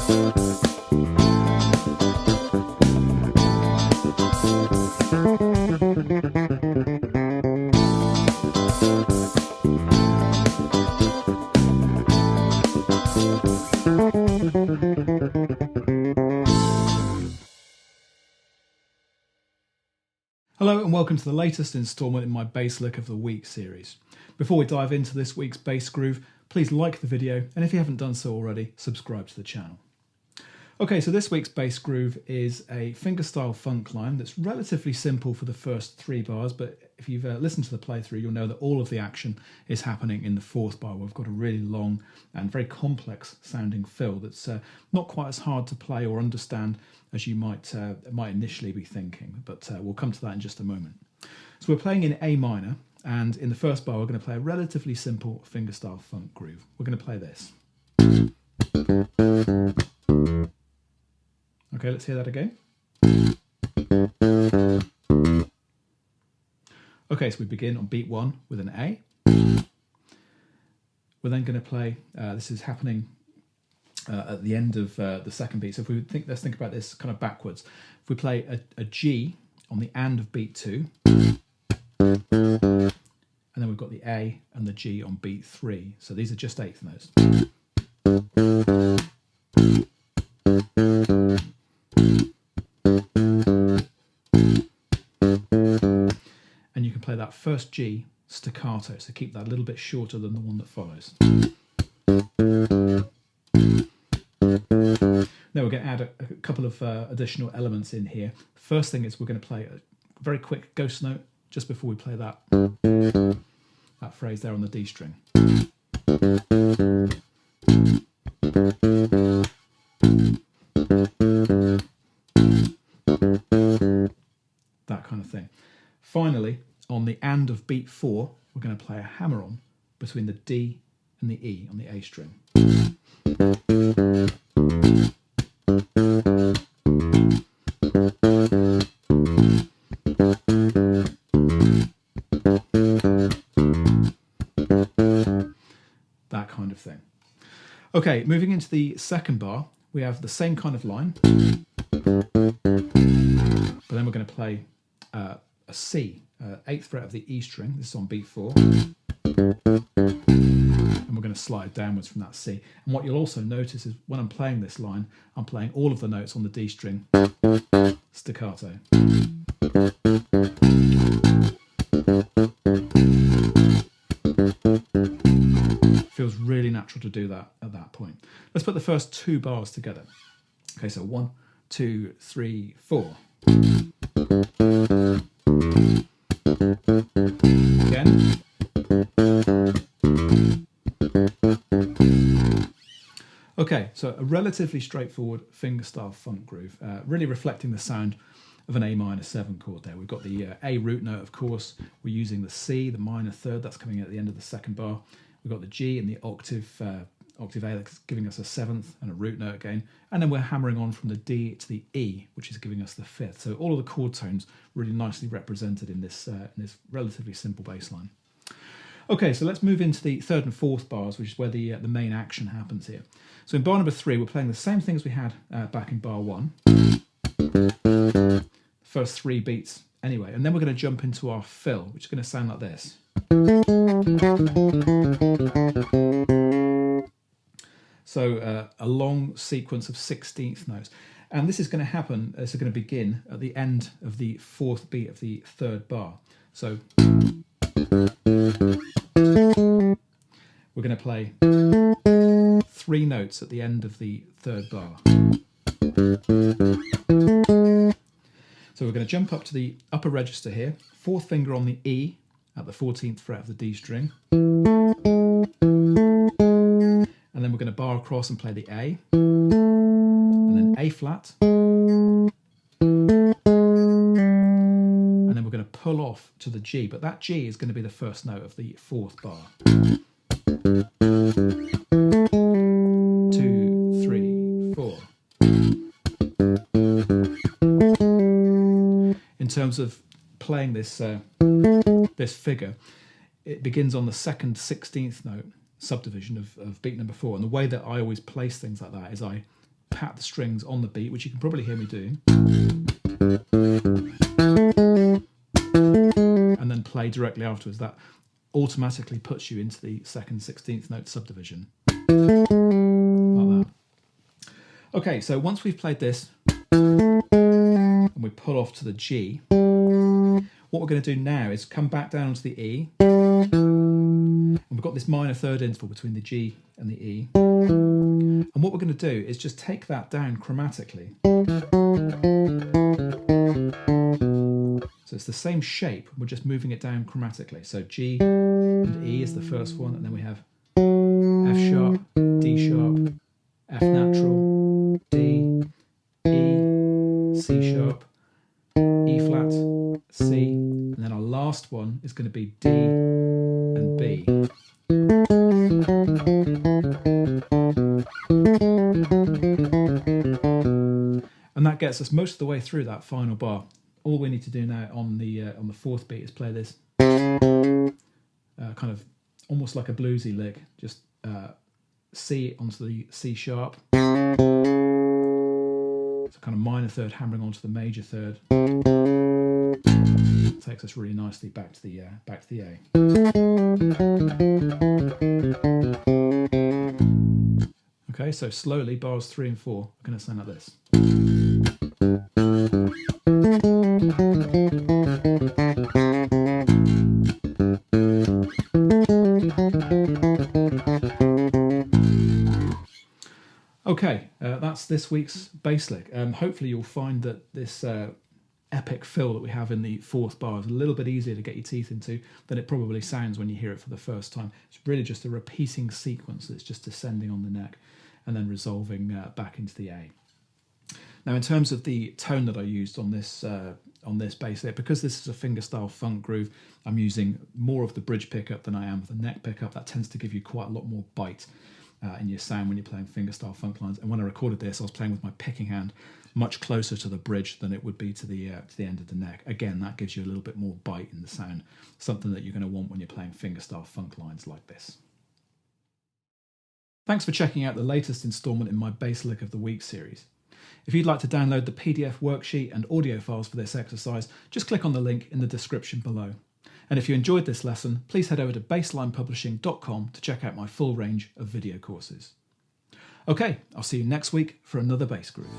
Hello and welcome to the latest instalment in my Bass Lick of the Week series. Before we dive into this week's bass groove, please like the video, and if you haven't done so already, subscribe to the channel. Okay, so this week's bass groove is a fingerstyle funk line that's relatively simple for the first 3 bars, but if you've listened to the playthrough, you'll know that all of the action is happening in the 4th bar, where we've got a really long and very complex sounding fill that's not quite as hard to play or understand as you might initially be thinking, but we'll come to that in just a moment. So we're playing in A minor, and in the 1st bar we're going to play a relatively simple fingerstyle funk groove. We're going to play this. Okay, let's hear that again. Okay, so we begin on beat 1 with an A. We're then going to play, this is happening at the end of the 2nd beat. So if we think, let's think about this kind of backwards. If we play a G on the and of beat 2, and then we've got the A and the G on beat 3. So these are just 8th notes. And you can play that first G staccato, so keep that a little bit shorter than the one that follows. Now we're going to add a couple of additional elements in here. First thing is we're going to play a very quick ghost note just before we play that phrase there on the D string. That kind of thing. Finally, on the and of beat 4, we're going to play a hammer-on between the D and the E on the A string. That kind of thing. Okay, moving into the 2nd bar, we have the same kind of line, but then we're going to play a C, 8th fret of the E string. This is on beat 4. And we're going to slide downwards from that C. And what you'll also notice is when I'm playing this line, I'm playing all of the notes on the D string staccato. Feels really natural to do that at that point. Let's put the first 2 bars together. Okay, so 1, 2, 3, 4. Again. Okay, so a relatively straightforward fingerstyle funk groove, really reflecting the sound of an A minor 7 chord there. We've got the A root note, of course. We're using the C, the minor 3rd, that's coming at the end of the 2nd bar. We've got the G and the octave A, that's giving us a 7th and a root note again. And then we're hammering on from the D to the E, which is giving us the 5th. So all of the chord tones really nicely represented in this relatively simple bass line. Okay, so let's move into the 3rd and 4th bars, which is where the main action happens here. So in bar number 3, we're playing the same thing as we had back in bar 1. First 3 beats anyway, and then we're going to jump into our fill, which is going to sound like this. So a long sequence of 16th notes. And this is going to happen, it's going to begin at the end of the 4th beat of the 3rd bar. So we're going to play 3 notes at the end of the 3rd bar. So we're going to jump up to the upper register here, 4th finger on the E at the 14th fret of the D string. And then we're going to bar across and play the A, and then A flat. And then we're going to pull off to the G, but that G is going to be the first note of the 4th bar. 2, 3, 4. In terms of playing this this figure, it begins on the 2nd 16th note subdivision of beat number 4, and the way that I always place things like that is I pat the strings on the beat, which you can probably hear me do, and then play directly afterwards, that automatically puts you into the second 16th note subdivision, like that. Okay, so once we've played this, and we pull off to the G, what we're going to do now is come back down to the E, and we've got this minor third interval between the G and the E, and what we're going to do is just take that down chromatically. So it's the same shape, we're just moving it down chromatically. So G and E is the first one, and then we have F sharp, D sharp, F natural, D, E, C sharp, E flat, C, and then our last one is going to be D and B. And that gets us most of the way through that final bar. All we need to do now on the fourth beat is play this kind of almost like a bluesy lick, just C onto the C sharp, so kind of minor third hammering onto the major third. It takes us really nicely back to the A. Okay, so slowly bars 3 and 4 are going to sound like this. Okay, that's this week's bass lick. Hopefully you'll find that this epic fill that we have in the fourth bar is a little bit easier to get your teeth into than it probably sounds when you hear it for the first time. It's really just a repeating sequence that's just descending on the neck and then resolving back into the A. Now, in terms of the tone that I used on this bass lick, because this is a fingerstyle funk groove, I'm using more of the bridge pickup than I am the neck pickup. That tends to give you quite a lot more bite in your sound when you're playing fingerstyle funk lines. And when I recorded this, I was playing with my picking hand much closer to the bridge than it would be to the end of the neck. Again, that gives you a little bit more bite in the sound, something that you're going to want when you're playing fingerstyle funk lines like this. Thanks for checking out the latest instalment in my Bass Lick of the Week series. If you'd like to download the PDF worksheet and audio files for this exercise, just click on the link in the description below. And if you enjoyed this lesson, please head over to basslinepublishing.com to check out my full range of video courses. Okay, I'll see you next week for another bass groove.